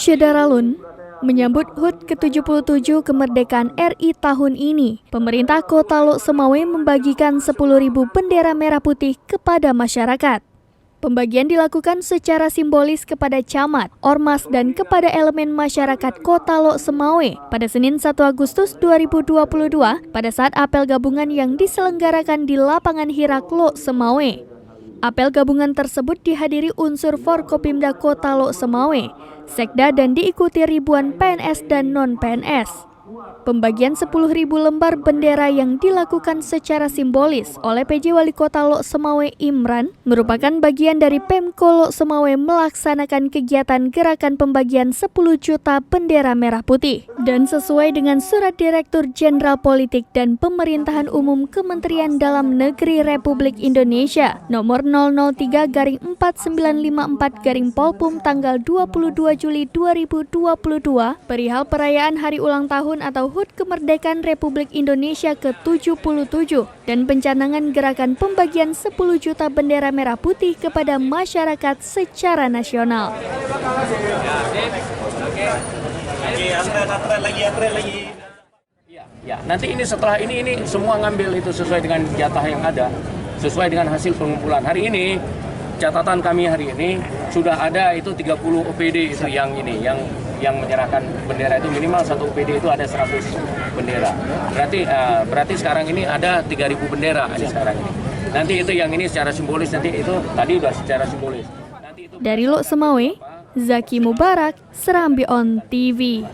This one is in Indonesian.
Syederalun menyambut HUT ke-77 kemerdekaan RI tahun ini, pemerintah Kota Lok Sumawe membagikan 10.000 bendera merah putih kepada masyarakat. Pembagian dilakukan secara simbolis kepada camat, ormas, dan kepada elemen masyarakat Kota Lok Sumawe pada Senin 1 Agustus 2022 pada saat apel gabungan yang diselenggarakan di lapangan Hirak Lok Sumawe. Apel gabungan tersebut dihadiri unsur Forkopimda Kota Lok Sumawe, Sekda, dan diikuti ribuan PNS dan non-PNS. Pembagian 10.000 lembar bendera yang dilakukan secara simbolis oleh PJ Wali Kota Lok Sumawe Imran merupakan bagian dari Pemko Lok Sumawe melaksanakan kegiatan gerakan pembagian 10 juta bendera merah putih. Dan sesuai dengan Surat Direktur Jenderal Politik dan Pemerintahan Umum Kementerian Dalam Negeri Republik Indonesia nomor 003-4954-Polpum tanggal 22 Juli 2022 perihal perayaan Hari Ulang Tahun atau HUT Kemerdekaan Republik Indonesia ke-77 dan pencanangan gerakan pembagian 10 juta bendera merah putih kepada masyarakat secara nasional. Ya, nanti ini setelah ini semua ngambil itu sesuai dengan jatah yang ada, sesuai dengan hasil pengumpulan. Hari ini catatan kami hari ini sudah ada itu 30 OPD itu yang menyerahkan bendera itu minimal satu OPD itu ada 100 bendera. Berarti sekarang ini ada 3.000 bendera ini sekarang ini. Nanti itu yang ini secara simbolis, nanti itu tadi udah secara simbolis. Dari Lok Sumawe, Zaki Mubarak, Serambi On TV.